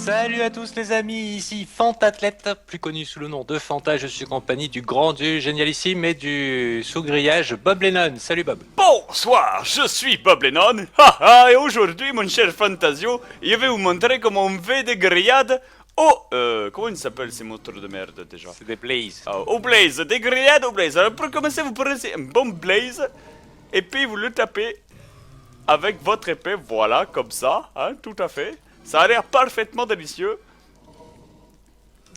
Salut à tous les amis, ici Fantathlète, plus connu sous le nom de Fanta. Je suis en compagnie du grand, du génialissime et du sous-grillage Bob Lennon. Salut Bob. Bonsoir, je suis Bob Lennon, haha, et aujourd'hui, mon cher Fantasio, je vais vous montrer comment on fait des grillades comment ils s'appellent ces moteurs de merde déjà? C'est des Blaze. Au blaze, des grillades au blaze. Alors pour commencer, vous prenez un bon blaze, et puis vous le tapez avec votre épée, voilà, comme ça, hein, tout à fait. Ça a l'air parfaitement délicieux.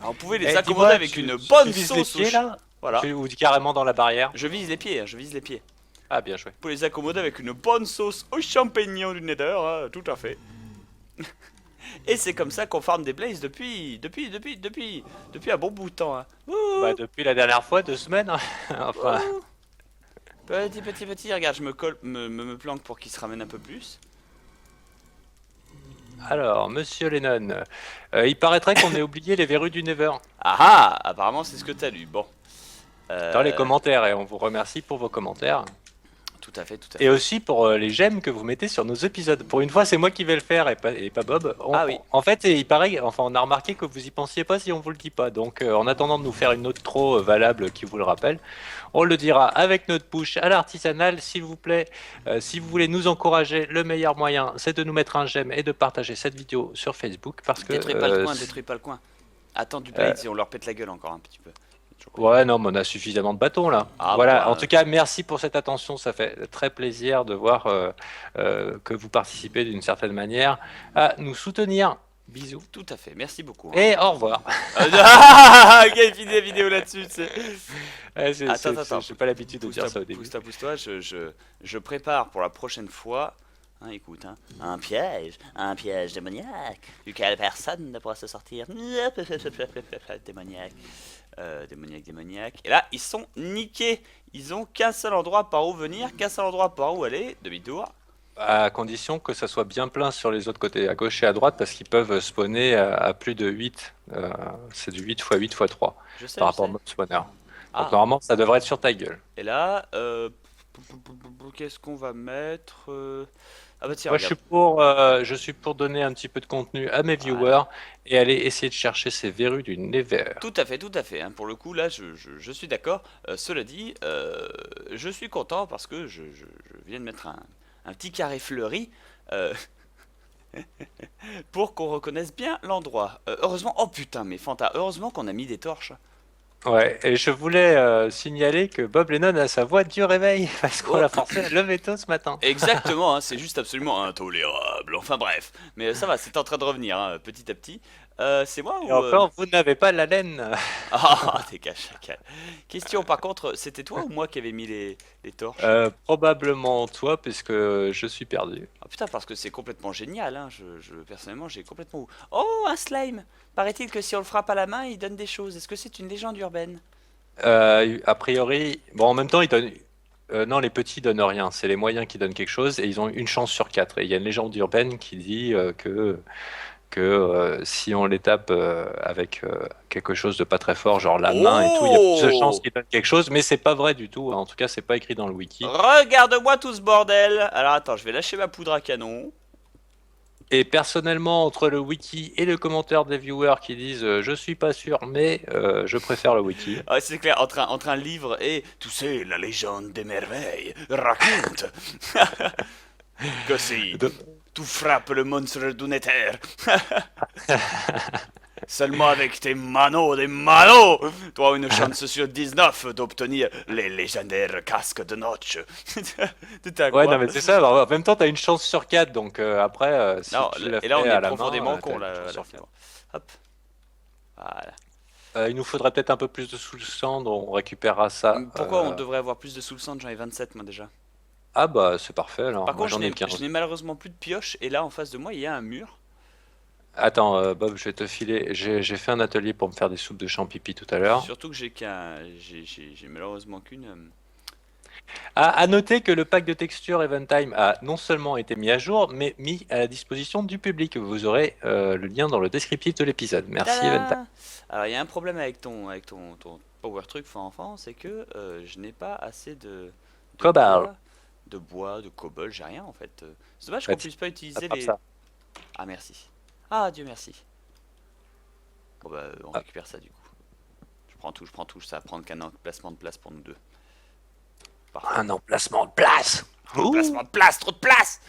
Alors, vous pouvez les accommoder avec une bonne tu vises sauce les pieds là Voilà, Ou carrément dans la barrière? je vise les pieds, hein, je vise les pieds. Ah bien joué. Vous pouvez les accommoder avec une bonne sauce aux champignons du Nether, hein, tout à fait. Et c'est comme ça qu'on farme des blazes depuis un bon bout de temps. Hein. Bah depuis la dernière fois, 2 semaines. Enfin, Petit, regarde, je me colle, me planque pour qu'il se ramène un peu plus. alors, Monsieur Lennon, il paraîtrait qu'on ait oublié les verrues du Never Ah ah, apparemment c'est ce que t'as lu. Bon. dans les commentaires et on vous remercie pour vos commentaires. Tout à fait, tout à Et fait. aussi pour les j'aime que vous mettez sur nos épisodes. Pour une fois, c'est moi qui vais le faire et pas Bob. Ah oui. En fait, il paraît, enfin, on a remarqué que vous y pensiez pas si on vous le dit pas. Donc, en attendant de nous faire une note trop valable qui vous le rappelle, on le dira avec notre bouche à l'artisanal, s'il vous plaît. Si vous voulez nous encourager, le meilleur moyen, c'est de nous mettre un j'aime et de partager cette vidéo sur Facebook parce que Détruis pas le coin, détruis pas le coin. Attends du blade si on leur pète la gueule encore un petit peu. ouais, non, mais on a suffisamment de bâtons là. Ah, Voilà, bah, en tout cas, merci pour cette attention. Ça fait très plaisir de voir que vous participez d'une certaine manière à nous soutenir. Bisous tout à fait, merci beaucoup. Hein. et au revoir. Quelle idée vidéo là-dessus, tu sais. Attends. J'ai pas l'habitude de dire ça au début. Pousse-toi, je prépare pour la prochaine fois. Hein, écoute, hein, un piège démoniaque, duquel personne ne pourra se sortir. Démoniaque, démoniaque. Et là, ils sont niqués. Ils ont qu'un seul endroit par où venir, qu'un seul endroit par où aller. Demi-tour. À condition que ça soit bien plein sur les autres côtés, à gauche et à droite, parce qu'ils peuvent spawner à plus de 8. C'est du 8 x 8 x 3 Je sais, par je rapport au sais. mode spawner. Donc Ah, normalement, ça devrait être sur ta gueule. et là, qu'est-ce qu'on va mettre Ah bah tiens, Moi, regarde. je suis pour donner un petit peu de contenu à mes Voilà. viewers et aller essayer de chercher ces verrues du Nether. Tout à fait. Hein. Pour le coup, là, je suis d'accord. Cela dit, je suis content parce que je viens de mettre un petit carré fleuri euh, pour qu'on reconnaisse bien l'endroit. Heureusement, oh putain, mais Fanta, heureusement qu'on a mis des torches. Ouais, et je voulais signaler que Bob Lennon a sa voix du réveil parce qu'on Oh, l'a forcé à lever tôt ce matin. exactement, hein, c'est juste absolument intolérable. Enfin bref, mais ça va, c'est en train de revenir hein, petit à petit. C'est moi Et ou encore, vous n'avez pas la laine. Ah, t'es cache chacal. Question par contre, c'était toi ou moi qui avait mis les torches? Probablement toi, puisque je suis perdu. Ah putain, parce que c'est complètement génial, hein. Personnellement, j'ai complètement... Oh, un slime! Paraît-il que si on le frappe à la main, il donne des choses. Est-ce que c'est une légende urbaine? A priori, bon, en même temps, ils donnent. Non, les petits donnent rien. C'est les moyens qui donnent quelque chose et ils ont une chance sur 4. Et il y a une légende urbaine qui dit que si on les tape avec quelque chose de pas très fort, genre la main et tout, il y a plus de chances Oh! qu'ils donnent quelque chose, mais c'est pas vrai du tout. En tout cas, c'est pas écrit dans le wiki. Regarde-moi tout ce bordel! Alors attends, je vais lâcher ma poudre à canon. Et personnellement, entre le wiki et le commentaire des viewers qui disent je suis pas sûr, mais je préfère le wiki. Ah, c'est clair, entre un livre et... Tu sais, la légende des merveilles raconte que si De- tu frappes le monstre du Nether, seulement avec tes manos, tu as une chance sur 19 d'obtenir les légendaires casques de Notch. Tout à Ouais, non, quoi? mais c'est ça. Alors, en même temps, t'as une chance sur 4, donc après, si Non, tu l'as et là on fait est à la main, profondément t'as con une là, chance à la sur fin. 4. Hop, voilà. Il nous faudrait peut-être un peu plus de sous-cendre, on récupérera ça. Pourquoi on devrait avoir plus de soul sand? J'en ai 27 moi déjà. Ah bah, c'est parfait alors. Par Moi, contre, j'en ai je 15. n'ai malheureusement plus de pioche et là en face de moi il y a un mur. Attends, Bob, je vais te filer. J'ai fait un atelier pour me faire des soupes de champipi tout à l'heure. Surtout que j'ai malheureusement qu'une. À noter que le pack de textures Eventime a non seulement été mis à jour, mais mis à la disposition du public. Vous aurez le lien dans le descriptif de l'épisode. Merci Eventime. Tada! Alors il y a un problème avec ton power truc fin enfant, c'est que je n'ai pas assez de Cobalt. de cobble, j'ai rien en fait. C'est dommage Bah, qu'on puisse pas utiliser attrape les. ça. Ah merci. Ah Dieu merci. Bon bah on Ah, récupère ça du coup. Je prends tout, ça va prendre qu'un emplacement de place pour nous deux. Parfait. un emplacement de place. Emplacement Ouh. de place, trop de place.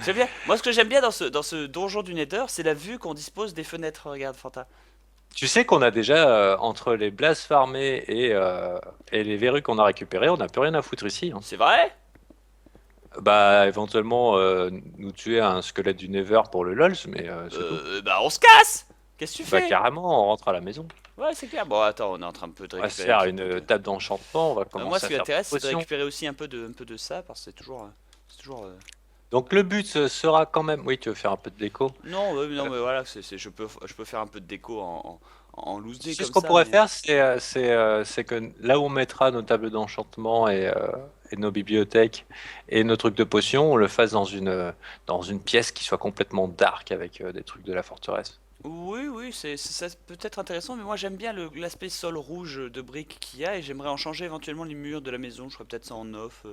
J'aime bien. Moi ce que j'aime bien dans ce donjon du Nether, c'est la vue qu'on dispose des fenêtres, regarde Fanta. Tu sais qu'on a déjà, entre les blasts farmés et les verrues qu'on a récupérées, on n'a plus rien à foutre ici, hein. C'est vrai? Bah, éventuellement, nous tuer un squelette du Nether pour le LOLs, mais c'est tout. Bah on se casse. Qu'est-ce que tu Bah, fais? carrément, on rentre à la maison. Ouais c'est clair. Bon attends, on est en train un peu de On va se récupérer les faire trucs. une table d'enchantement, on va Moi commencer ce à qui faire des m'intéresse c'est de potions. récupérer aussi un peu de ça parce que c'est toujours Donc le but sera quand même... Oui, tu veux faire un peu de déco. non, non, Euh, mais voilà, je peux faire un peu de déco en loose Tu day sais comme ce qu'on ça, pourrait mais faire, c'est que là où on mettra nos tables d'enchantement et nos bibliothèques et nos trucs de potions, on le fasse dans une pièce qui soit complètement dark avec des trucs de la forteresse. oui, oui, ça peut être intéressant, mais moi j'aime bien l'aspect sol rouge de briques qu'il y a et j'aimerais en changer éventuellement les murs de la maison. Je ferais peut-être ça en off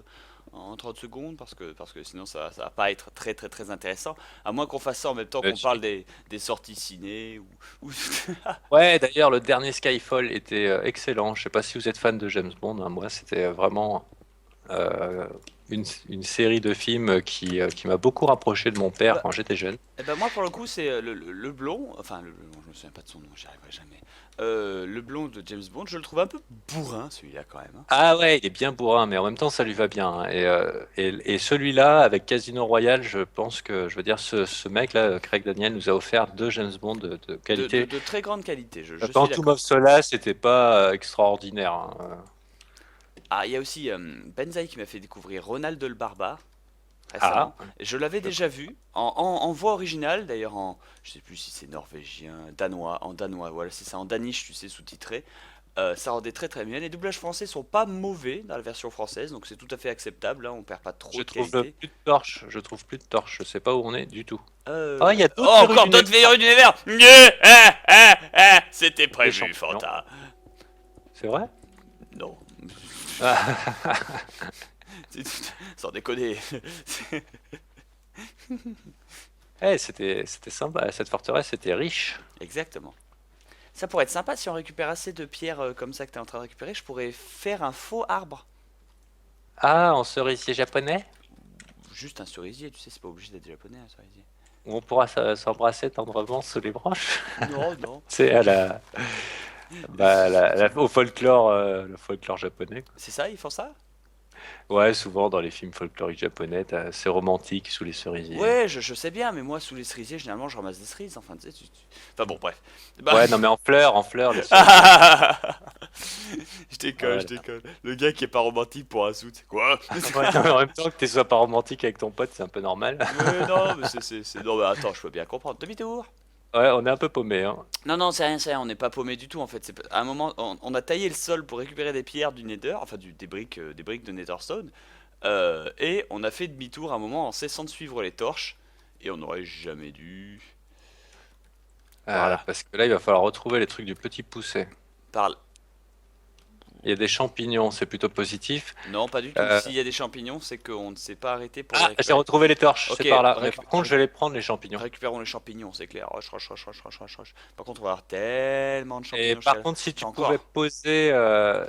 en 30 secondes parce que sinon ça va pas être très intéressant. À moins qu'on fasse ça en même temps qu'on Tu- parle des sorties ciné ou... Ouais, d'ailleurs, le dernier Skyfall était excellent. Je sais pas si vous êtes fan de James Bond, hein. Moi, c'était vraiment euh, une série de films qui m'a beaucoup rapproché de mon père Bah, quand j'étais jeune. eh ben moi pour le coup c'est le blond, enfin le blond, je me souviens pas de son nom, j'y arriverai jamais. Le blond de James Bond, je le trouve un peu bourrin celui-là quand même, hein. Ah ouais, il est bien bourrin, mais en même temps, ça lui va bien, hein. Et celui-là, avec Casino Royale, je pense que, je veux dire, ce mec-là, Craig Daniel, nous a offert deux James Bond de qualité. De très grande qualité, je suis Quantum d'accord. of Solace, c'était pas extraordinaire, hein. Ah, il y a aussi Benzaï qui m'a fait découvrir Ronald le Barbare Ah, récemment. Je l'avais déjà vu en voix originale, d'ailleurs en, je sais plus si c'est norvégien, danois, en danois, voilà, c'est ça, en danish, tu sais, sous-titré. Ça rendait très bien. Les doublages français sont pas mauvais dans la version française, donc c'est tout à fait acceptable, hein, on perd pas trop je de trouve qualité. plus de torches, je trouve plus de torches, je sais pas où on est du tout. Ah, Euh... il y a Oh, d'autres verrues encore du Nether, d'autres verrues d'univers! C'était des prévu, champignons. Fanta. C'est vrai? Non. Ah, Sans déconner. c'était sympa, cette forteresse était riche. Exactement. Ça pourrait être sympa si on récupère assez de pierres comme ça que tu es en train de récupérer. Je pourrais faire un faux arbre. Ah, en cerisier japonais? Juste un cerisier, tu sais, c'est pas obligé d'être japonais un cerisier. Où on pourra s'embrasser tendrement sous les branches. Non, non. C'est à la, bah, au folklore, le folklore japonais, quoi. C'est ça, ils font ça? Ouais, souvent dans les films folkloriques japonais, c'est romantique sous les cerisiers. Ouais, je sais bien, mais moi, sous les cerisiers, généralement, je ramasse des cerises. Enfin, tu sais, enfin bon, bref. Bah... Ouais, non mais en fleurs, les cerisiers. Je déconne, je Voilà. déconne. Le gars qui est pas romantique pour un sou, c'est quoi? Ouais, non, mais en même temps que tu sois pas romantique avec ton pote, c'est un peu normal. Ouais, non, mais non, mais attends, je peux bien comprendre. T'habites où? Ouais, on est un peu paumé, hein. Non, non, c'est rien, on n'est pas paumé du tout en fait. À un moment, on a taillé le sol pour récupérer des pierres du Nether, enfin des briques de Netherstone, et on a fait demi-tour à un moment en cessant de suivre les torches, et on n'aurait jamais dû. Voilà, Parce que là, il va falloir retrouver les trucs du petit poucet. par. Il y a des champignons, c'est plutôt positif. Non, pas du tout. Euh, S'il y a des champignons, c'est qu'on ne s'est pas arrêté pour les Ah, j'ai récupérer. retrouvé les torches, Ok, c'est par là. Mais par contre, je vais les prendre, les champignons. récupérons les champignons, c'est clair. Roche. Par contre, on va avoir tellement de Et champignons. par contre, J'ai encore.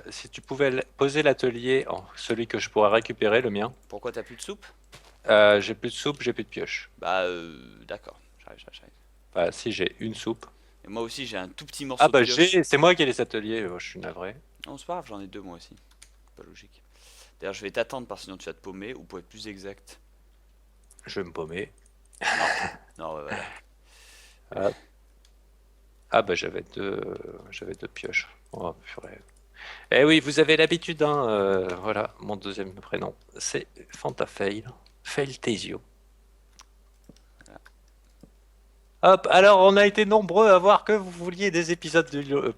si tu pouvais poser l'atelier, celui que je pourrais récupérer, le mien, Pourquoi t'as plus de soupe? j'ai plus de soupe, j'ai plus de pioche. Bah, d'accord. J'arrive. Bah, si j'ai une soupe. Et moi aussi, j'ai un tout petit Ah morceau de bah pioche. c'est moi qui ai les ateliers, je suis navré. Non, c'est pas grave, j'en ai deux moi aussi. Pas logique. D'ailleurs, je vais t'attendre parce que sinon tu vas te paumer, ou pour être plus exact. Je vais me paumer. Non, ouais, voilà. Ah, ah bah j'avais deux pioches. Oh, purée. Eh oui, vous avez l'habitude, hein, voilà, mon deuxième prénom, c'est Fantafail, Failtesio. Hop, alors on a été nombreux à voir que vous vouliez des épisodes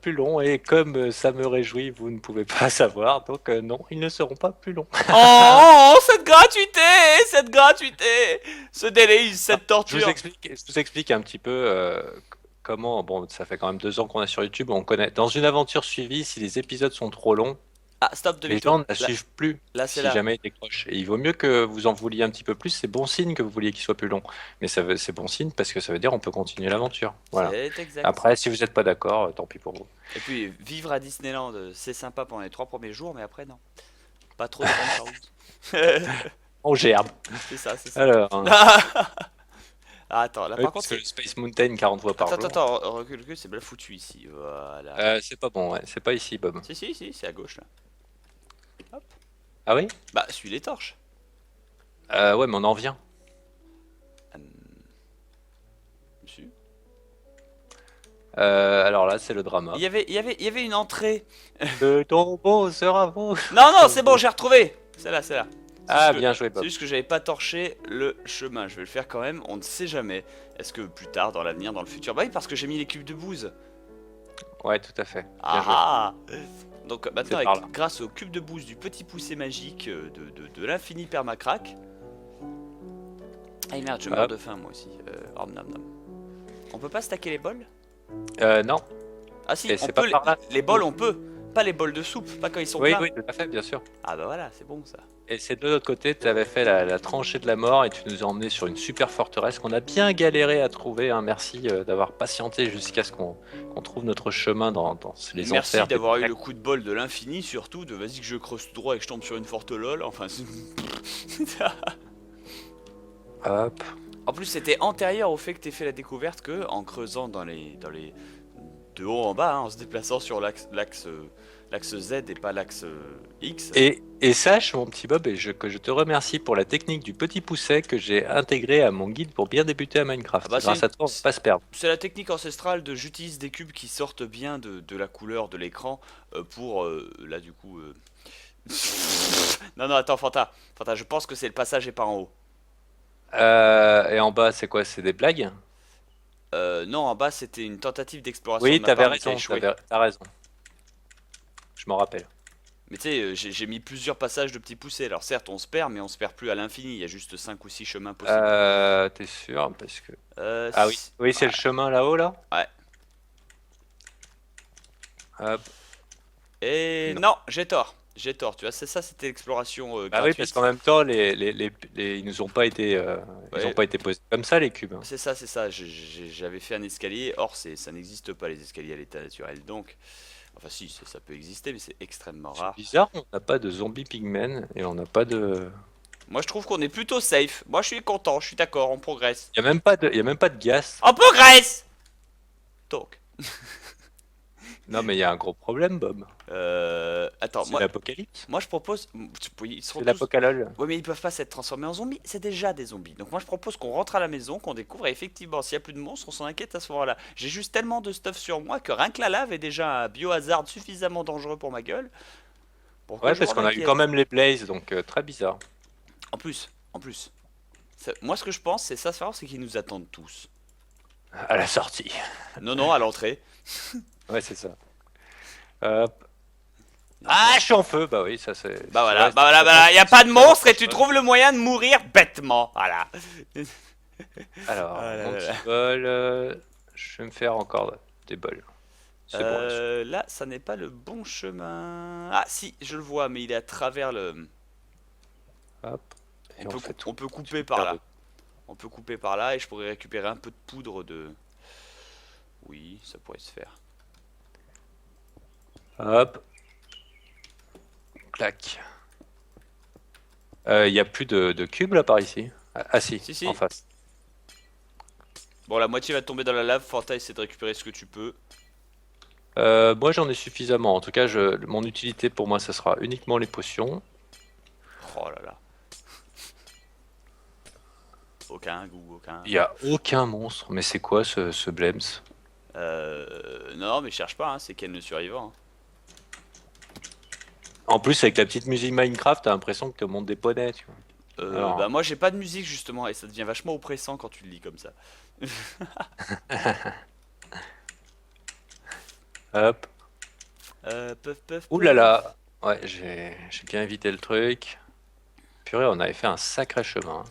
plus longs et comme ça me réjouit, vous ne pouvez pas savoir, donc non, ils ne seront pas plus longs. Cette gratuité! Cette gratuité! Ce délice, cette torture! Je vous explique un petit peu comment, bon, ça fait quand même 2 ans qu'on est sur YouTube, on connaît, dans une aventure suivie, si les épisodes sont trop longs, Ah, stop, Les gens demi-tour. ne la suivent plus Là, c'est si là. jamais ils décrochent. Et il vaut mieux que vous en vouliez un petit peu plus. C'est bon signe que vous vouliez qu'il soit plus long. Mais c'est bon signe parce que ça veut dire on peut continuer l'aventure. Voilà. C'est exact. Après, si vous n'êtes pas d'accord, tant pis pour vous. Et puis, vivre à Disneyland, c'est sympa pendant les 3 premiers jours, mais après, non. Pas trop de grandes choses. On gerbe. C'est ça, c'est ça. Alors, Ah, attends, là oui, par contre, parce que c'est. le Space Mountain 40 fois par Attends, jour. attends, recule, recule, c'est bien foutu ici. Voilà. C'est pas bon, ouais. C'est pas ici, Bob. Si, si, si, c'est à gauche là. Hop. Ah oui? Bah, suis les torches. Ouais, mais on en vient. Hum, si. Alors là, c'est le drama. Il y avait une entrée. Le tombeau sera beau. Non, non, c'est bon, j'ai retrouvé. C'est là, c'est là. C'est juste Ah, que- bien joué, C'est Bob. juste que j'avais pas torché le chemin. Je vais le faire quand même. On ne sait jamais. Est-ce que plus tard, dans l'avenir, dans le futur. Bah oui, parce que j'ai mis les cubes de bouse. Ouais, tout à fait. Bien joué. Ah ah. Donc maintenant, C'est par là. grâce au cube de bouse du petit poussé magique de l'infini permacrac. Ah merde, je meurs Hop. de faim moi aussi. Nom nom. On peut pas stacker les bols? Non. Ah si, Et on c'est peut pas par là. les bols on peut. Pas les bols de soupe, pas quand ils sont Oui, pleins. oui, tout à fait, bien sûr. Ah bah voilà, c'est bon ça. Et c'est de l'autre côté, tu avais fait la tranchée de la mort et tu nous as emmenés sur une super forteresse qu'on a bien galéré à trouver, hein. Merci d'avoir patienté jusqu'à ce qu'on trouve notre chemin dans les Merci enfers. d'avoir eu le coup de bol de l'infini, surtout de vas-y que je creuse tout droit et que je tombe sur une forte lol. Enfin, Hop. en plus c'était antérieur au fait que t'aies fait la découverte que en creusant dans les de haut en bas, hein, en se déplaçant sur l'axe Z et pas l'axe X. Et sache, mon petit Bob, que je te remercie pour la technique du petit pousset que j'ai intégré à mon guide pour bien débuter à Minecraft. Ah bah, Grâce à toi, on va pas se perdre. C'est la technique ancestrale de j'utilise des cubes qui sortent bien de la couleur de l'écran pour là du coup. Non non attends Fanta, je pense que c'est le passage et pas en haut. Et en bas, c'est quoi? C'est des blagues? Non, en bas c'était une tentative d'exploration Oui, de ma t'avais part mais qui a raison, échoué. t'as raison. Je m'en rappelle. Mais tu sais, j'ai mis plusieurs passages de petits poussés. Alors certes on se perd mais on se perd plus à l'infini. Il y a juste 5 ou 6 chemins possibles. T'es sûr? Parce que... Ah oui, oui, c'est le chemin là-haut, là? Ouais. Hop. Et Non. non, j'ai tort. J'ai tort, tu vois, c'est ça, c'était l'exploration Bah oui, gratuite. parce qu'en même temps, ils nous ont pas été, ils Ouais. ont pas été posés comme ça, les cubes, hein. C'est ça, c'est ça. J'avais fait un escalier. Or, ça n'existe pas les escaliers à l'état naturel. Donc, enfin, si, ça peut exister, mais c'est extrêmement C'est rare. bizarre, on n'a pas de zombie pigmen et on n'a pas de... Moi, je trouve qu'on est plutôt safe. Moi, je suis content, je suis d'accord, on progresse. Il y a même pas de, il y a même pas de gaz. On progresse. Donc, Non, mais il y a un gros problème, Bob. attends, C'est l'apocalypse. moi, je propose. Oui, ils seront C'est tous. l'apocalol. Ouais, mais ils peuvent pas s'être transformés en zombies. C'est déjà des zombies. Donc, moi, je propose qu'on rentre à la maison, qu'on découvre. Et effectivement, s'il y a plus de monstres, on s'en inquiète à ce moment-là. J'ai juste tellement de stuff sur moi que rien que la lave est déjà un biohazard suffisamment dangereux pour ma gueule. Pour que Ouais, je parce m'en qu'on a eu inquiète. quand même les blazes, donc très bizarre. En plus, moi ce que je pense, c'est ça, c'est qu'ils nous attendent tous. À la sortie. Non, non, à l'entrée. Ouais, c'est ça. Hop. Ah, je suis en feu. Bah oui, ça c'est... Bah voilà, y a pas de monstre et tu trouves le moyen de mourir bêtement. Voilà. Alors, Ah là mon là là. petit bol, je vais me faire encore des bols. C'est bon, là-dessus. Là, ça n'est pas le bon chemin. Ah si, je le vois, mais il est à travers le. Hop. Et on fait tout. On peut couper par là. On peut couper par là et je pourrais récupérer un peu de poudre de. Oui, ça pourrait se faire. Hop. Clac. Il y a plus de cubes là par ici? Ah si, Si, si. en face. Bon, la moitié va tomber dans la lave. Fanta, essaie de récupérer ce que tu peux. Moi j'en ai suffisamment. En tout cas, mon utilité pour moi, ça sera uniquement les potions. Oh là là. Aucun goût, aucun. Il n'y a aucun monstre. Mais c'est quoi ce Blems? Non, mais cherche pas, hein, c'est Ken le survivant. Hein. En plus, avec la petite musique Minecraft, t'as l'impression que te montes des poneys, tu vois. Alors. Bah moi j'ai pas de musique justement et ça devient vachement oppressant quand tu le lis comme ça. Hop. Puff puff. Ouh là là. Ouais, j'ai bien évité le truc. Purée, on avait fait un sacré chemin.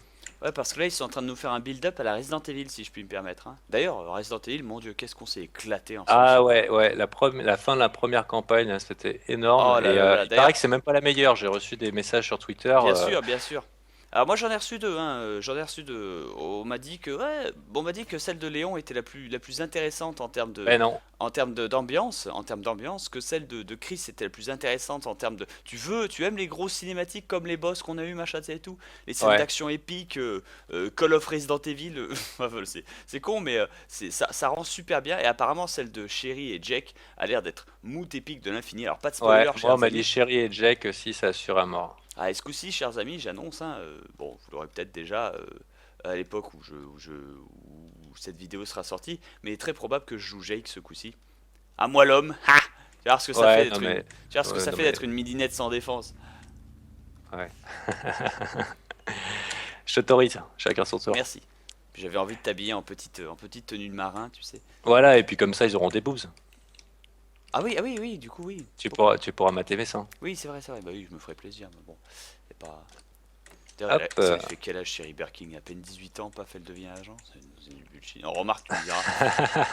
Ouais, parce que là, ils sont en train de nous faire un build-up à la Resident Evil, si je puis me permettre, hein. D'ailleurs, Resident Evil, mon Dieu, qu'est-ce qu'on s'est éclaté ensemble Ah sur... ouais, ouais, la fin de la première campagne, hein, c'était énorme. Oh là Et là là, il paraît d'ailleurs, que c'est même pas la meilleure. J'ai reçu des messages sur Twitter. bien sûr, bien sûr. Alors moi j'en ai reçu deux, hein. J'en ai reçu deux. On m'a dit que ouais, bon, on m'a dit que celle de Léon était la plus intéressante Mais non. en termes d'ambiance, que celle de Chris était la plus intéressante en termes de. Tu aimes les grosses cinématiques comme les boss qu'on a eu machin, tu sais, et tout, les scènes Ouais. d'action épiques, Call of Resident Evil, enfin, c'est con mais ça rend super bien et apparemment celle de Sherry et Jack a l'air d'être mout épique de l'infini. Alors pas de Ouais, spoiler moi on chers m'a dit amis. Chéri et Jack aussi, ça assure à mort. Ah, et ce coup-ci, chers amis, j'annonce, hein, bon, vous l'aurez peut-être déjà à l'époque où cette vidéo sera sortie, mais il est très probable que je joue Jake ce coup-ci. À moi l'homme, ha! Tu vas voir ce que ça fait Ouais, non d'être une, mais, tu vas voir ce que ouais, ça non fait mais, d'être une midinette sans défense. ouais. Je t'autorise, chacun son tour. Merci. Puis j'avais envie de t'habiller en petite tenue de marin, tu sais. Voilà, et puis comme ça ils auront des boobs. Ah oui, oui, du coup, oui. Tu pourras mater mes seins. Oui, c'est vrai, bah oui, je me ferai plaisir, mais bon, c'est pas... D'ailleurs, Hop, ça lui fait quel âge, Sherry Birkin? À peine 18 ans, paf, elle devient agent. C'est du bullshit. On remarque, tu me diras.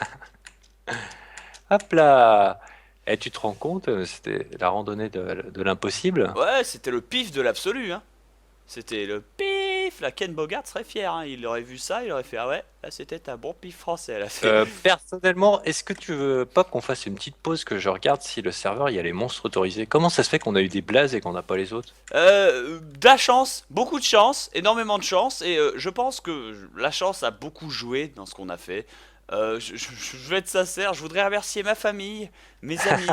hop là. Et tu te rends compte, c'était la randonnée de l'impossible. Ouais, c'était le pif de l'absolu, hein. C'était le pif. La Ken Bogart serait fier, hein. Il aurait vu ça, il aurait fait ah ouais, là c'était un bon pif français. Là, Personnellement, est-ce que tu veux pas qu'on fasse une petite pause que je regarde si le serveur il y a les monstres autorisés? Comment ça se fait qu'on a eu des blazes et qu'on n'a pas les autres? De la chance, beaucoup de chance, énormément de chance, et je pense que la chance a beaucoup joué dans ce qu'on a fait. Je vais être sincère, je voudrais remercier ma famille, mes amis,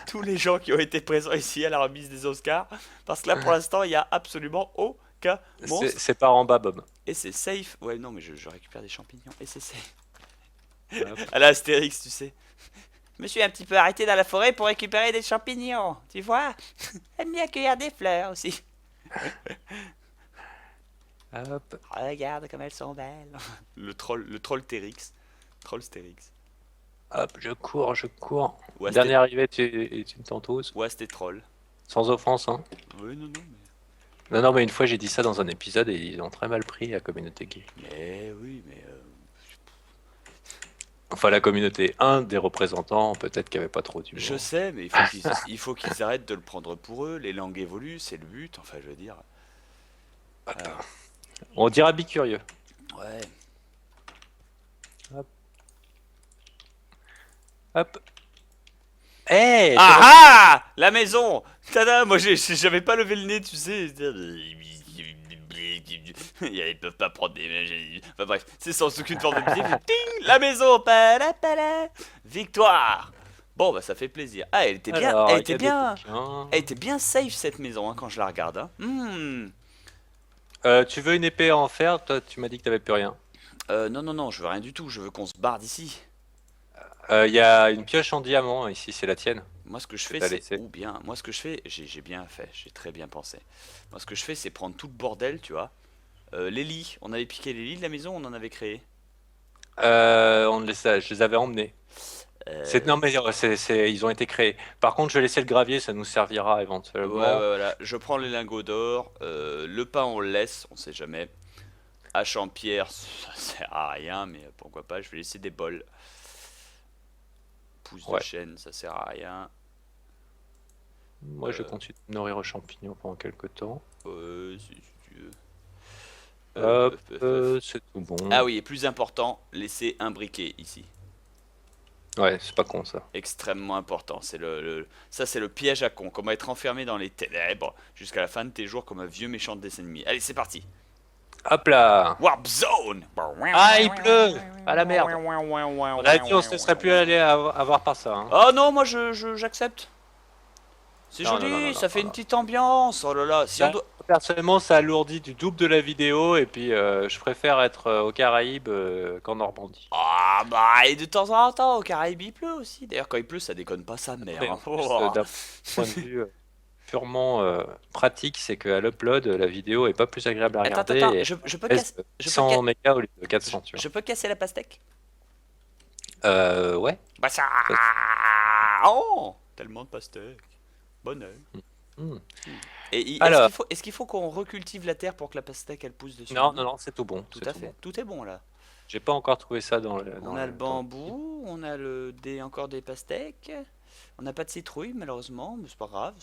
tous les gens qui ont été présents ici à la remise des Oscars, parce que là pour l'instant il n'y a absolument aucun monstre. C'est par en bas, Bob. Et c'est safe. Ouais, non, mais je récupère des champignons. Et c'est safe. Hop. À la Astérix, tu sais. Je me suis un petit peu arrêté dans la forêt pour récupérer des champignons. Tu vois? J'aime bien cueillir des fleurs aussi. Hop, Regarde comme elles sont belles. Le troll Térix. Troll Stérix. hop, je cours, je cours. Ou Dernier Asté... arrivé, tu me tentoses. Ou Astétrol. Sans offense, hein. Oui, non, non, Non, non, mais une fois j'ai dit ça dans un épisode et ils ont très mal pris la communauté gay. mais oui, mais Enfin, la communauté, un des représentants, peut-être qu'il n'y avait pas trop je d'humour. sais, mais il faut qu'ils arrêtent de le prendre pour eux. Les langues évoluent, c'est le but. Enfin, je veux dire. euh, On dira bicurieux. ouais. Hop, hop. Hey, Ah ah! La maison! Tada! Moi j'avais pas levé le nez, tu sais. Ils peuvent pas prendre des. Enfin bref, c'est sans aucune forme de pitié. Ting! La maison! Victoire! Bon bah ça fait plaisir. Ah elle était bien, alors, il y a des bouquins. elle était bien safe cette maison hein, quand je la regarde. Hein. Tu veux une épée en fer? Toi, tu m'as dit que t'avais plus rien. Non non non, je veux rien du tout. Je veux qu'on se barre d'ici. Il y a une pioche en diamant ici, c'est la tienne Moi, ce que je que fais, t'as c'est. laissée. Ou bien. Moi, ce que je fais, j'ai bien fait. J'ai très bien pensé. Moi, ce que je fais, c'est prendre tout le bordel, tu vois. Les lits. On avait piqué les lits de la maison, on en avait créé. Je les avais emmenés. Euh, Non, mais ils ont été créés. Par contre, je vais laisser le gravier, ça nous servira ouais, ouais, éventuellement. voilà. Je prends les lingots d'or. Le pain, on le laisse, on sait jamais. Hache en pierre, ça sert à rien, mais pourquoi pas. Je vais laisser des bols. Pouce de Ouais. chêne, ça sert à rien. Moi, je Euh, continue de nourrir aux champignons pendant quelques temps. si tu veux. Hop, Peuf, peuf, peuf. c'est tout bon. Ah oui, et plus important, laisser un briquet ici. Ouais, c'est pas con ça. Extrêmement important. Ça, c'est le piège à con. Comment être enfermé dans les ténèbres jusqu'à la fin de tes jours comme un vieux méchant de dessin animé. Allez, c'est parti. Hop là! Warp Zone. Ah, il pleut! Ah la merde! On a dit on se serait plus allé avoir par ça. Hein. Oh non, moi, j'accepte. C'est Non, non, non, non, joli, non, ça fait non, une non. petite ambiance. Oh là là, si on Ça, doit... personnellement, ça alourdit du double de la vidéo et puis je préfère être aux Caraïbes qu'en Normandie. Ah bah, et de temps en temps, au Caraïbes, il pleut aussi. D'ailleurs, quand il pleut, ça déconne pas sa mère. Mais en Hein. plus, Oh. d'un point de vue purement pratique, c'est qu'à l'upload, la vidéo est pas plus agréable à Attends, regarder attends, et je peux elle pèse casser... Je peux, 100 mégas au lieu de 400, tu vois. je peux casser la pastèque? Ouais. Bah ça... Ça- Oh, tellement de pastèques. Bonheur. Hmm. Et Alors, est-ce qu'il faut qu'on recultive la terre pour que la pastèque elle pousse dessus? non, non, non, c'est tout bon. Tout C'est à tout fait. bon. Tout est bon là. J'ai pas encore trouvé ça On a le bambou, on a encore des pastèques. On n'a pas de citrouille malheureusement, mais c'est pas grave.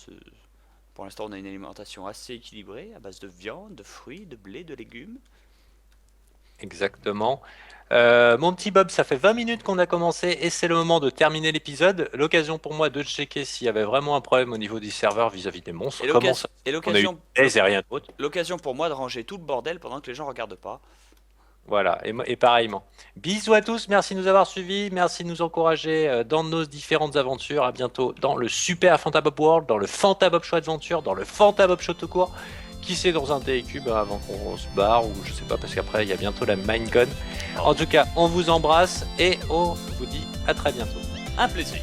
Pour l'instant, on a une alimentation assez équilibrée à base de viande, de fruits, de blé, de légumes. Exactement. Mon petit Bob, ça fait 20 minutes qu'on a commencé et c'est le moment de terminer l'épisode. L'occasion pour moi de checker s'il y avait vraiment un problème au niveau du serveur vis-à-vis des monstres. Et Comment ça? On a eu des et rien d'autre. l'occasion pour moi de ranger tout le bordel pendant que les gens regardent pas. Voilà, et pareillement. Bisous à tous, merci de nous avoir suivis, merci de nous encourager dans nos différentes aventures. À bientôt dans le Super Fantabob World, dans le Fantabob Show Adventure, dans le Fantabob Show tout court. Qui sait dans un TQ avant qu'on se barre, ou je sais pas, parce qu'après il y a bientôt la Minecon. En tout cas, on vous embrasse et on vous dit à très bientôt. Un plaisir.